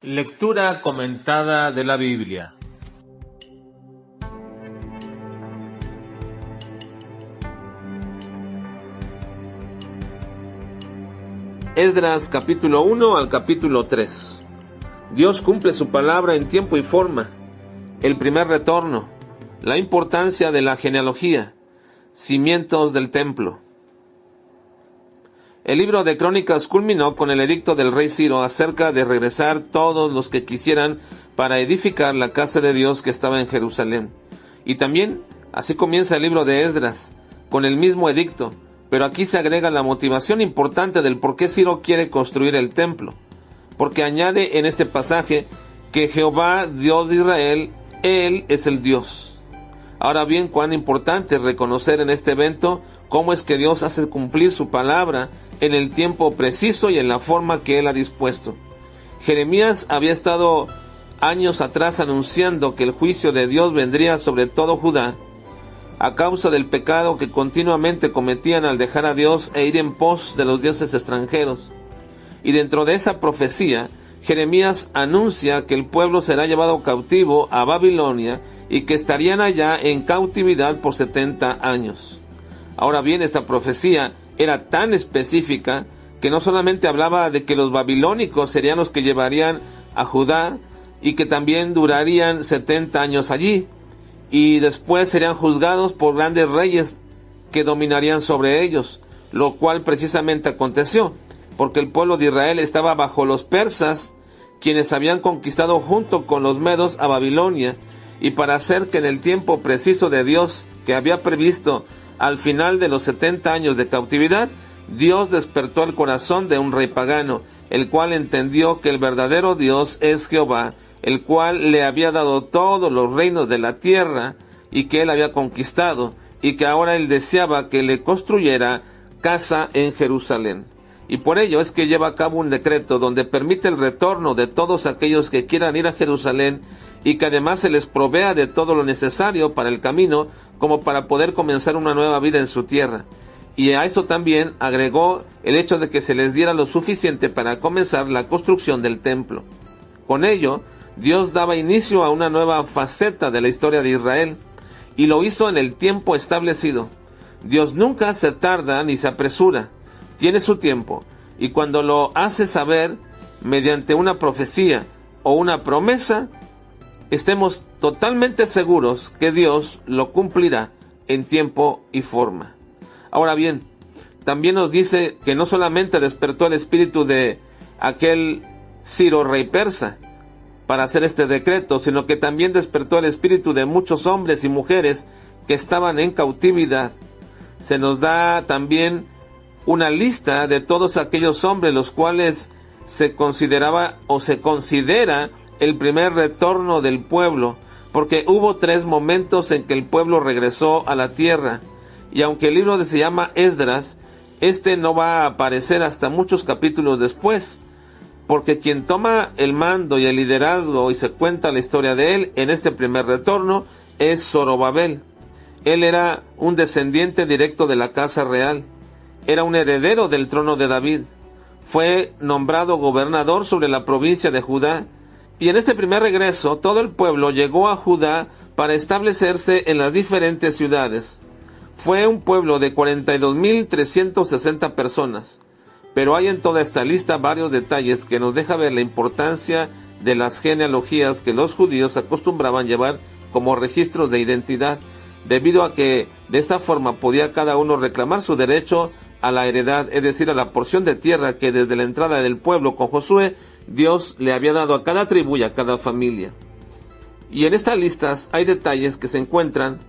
Lectura comentada de la Biblia. Esdras capítulo 1 al capítulo 3. Dios cumple su palabra en tiempo y forma. El primer retorno. La importancia de la genealogía. Cimientos del templo. El libro de Crónicas culminó con el edicto del rey Ciro acerca de regresar todos los que quisieran para edificar la casa de Dios que estaba en Jerusalén. Y también, así comienza el libro de Esdras, con el mismo edicto, pero aquí se agrega la motivación importante del por qué Ciro quiere construir el templo, porque añade en este pasaje que Jehová, Dios de Israel, Él es el Dios. Ahora bien, cuán importante es reconocer en este evento cómo es que Dios hace cumplir su palabra en el tiempo preciso y en la forma que Él ha dispuesto. Jeremías había estado años atrás anunciando que el juicio de Dios vendría sobre todo Judá, a causa del pecado que continuamente cometían al dejar a Dios e ir en pos de los dioses extranjeros. Y dentro de esa profecía, Jeremías anuncia que el pueblo será llevado cautivo a Babilonia y que estarían allá en cautividad por 70 años. Ahora bien, esta profecía era tan específica que no solamente hablaba de que los babilónicos serían los que llevarían a Judá y que también durarían 70 años allí, y después serían juzgados por grandes reyes que dominarían sobre ellos, lo cual precisamente aconteció, porque el pueblo de Israel estaba bajo los persas, quienes habían conquistado junto con los medos a Babilonia, y para hacer que en el tiempo preciso de Dios que había previsto al final de los 70 años de cautividad, Dios despertó el corazón de un rey pagano, el cual entendió que el verdadero Dios es Jehová, el cual le había dado todos los reinos de la tierra y que él había conquistado, y que ahora él deseaba que le construyera casa en Jerusalén. Y por ello es que lleva a cabo un decreto donde permite el retorno de todos aquellos que quieran ir a Jerusalén y que además se les provea de todo lo necesario para el camino, como para poder comenzar una nueva vida en su tierra. Y a eso también agregó el hecho de que se les diera lo suficiente para comenzar la construcción del templo. Con ello, Dios daba inicio a una nueva faceta de la historia de Israel, y lo hizo en el tiempo establecido. Dios nunca se tarda ni se apresura, tiene su tiempo, y cuando lo hace saber mediante una profecía o una promesa, estemos totalmente seguros que Dios lo cumplirá en tiempo y forma. Ahora bien, también nos dice que no solamente despertó el espíritu de aquel Ciro rey persa para hacer este decreto, sino que también despertó el espíritu de muchos hombres y mujeres que estaban en cautividad. Se nos da también una lista de todos aquellos hombres los cuales se consideraba o se considera el primer retorno del pueblo, porque hubo 3 momentos en que el pueblo regresó a la tierra, y aunque el libro se llama Esdras, este no va a aparecer hasta muchos capítulos después, porque quien toma el mando y el liderazgo y se cuenta la historia de él en este primer retorno es Zorobabel. Él era un descendiente directo de la casa real, era un heredero del trono de David, fue nombrado gobernador sobre la provincia de Judá, y en este primer regreso todo el pueblo llegó a Judá para establecerse en las diferentes ciudades. Fue un pueblo de 42,360 personas, pero hay en toda esta lista varios detalles que nos deja ver la importancia de las genealogías que los judíos acostumbraban llevar como registros de identidad, debido a que de esta forma podía cada uno reclamar su derecho a la heredad, es decir, a la porción de tierra que desde la entrada del pueblo con Josué, Dios le había dado a cada tribu y a cada familia. Y en estas listas hay detalles que se encuentran,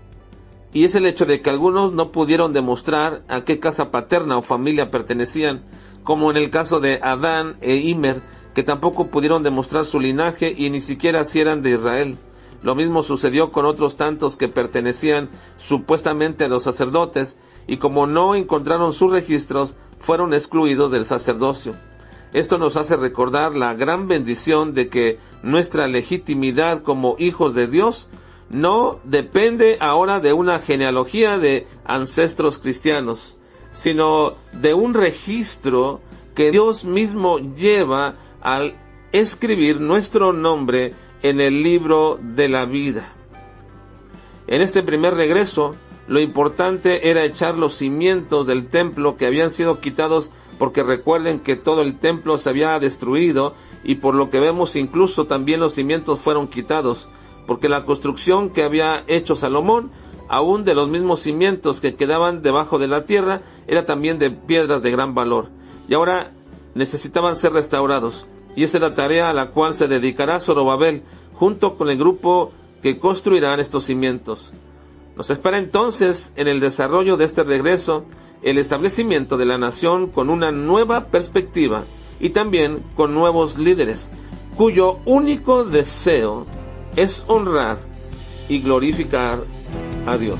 y es el hecho de que algunos no pudieron demostrar a qué casa paterna o familia pertenecían, como en el caso de Adán e Imer, que tampoco pudieron demostrar su linaje y ni siquiera si eran de Israel. Lo mismo sucedió con otros tantos que pertenecían supuestamente a los sacerdotes, y como no encontraron sus registros, fueron excluidos del sacerdocio. Esto nos hace recordar la gran bendición de que nuestra legitimidad como hijos de Dios no depende ahora de una genealogía de ancestros cristianos, sino de un registro que Dios mismo lleva al escribir nuestro nombre en el libro de la vida. En este primer regreso, lo importante era echar los cimientos del templo que habían sido quitados, porque recuerden que todo el templo se había destruido, y por lo que vemos incluso también los cimientos fueron quitados, porque la construcción que había hecho Salomón, aún de los mismos cimientos que quedaban debajo de la tierra, era también de piedras de gran valor, y ahora necesitaban ser restaurados, y esa es la tarea a la cual se dedicará Zorobabel, junto con el grupo que construirán estos cimientos. Nos espera entonces en el desarrollo de este regreso el establecimiento de la nación con una nueva perspectiva y también con nuevos líderes, cuyo único deseo es honrar y glorificar a Dios.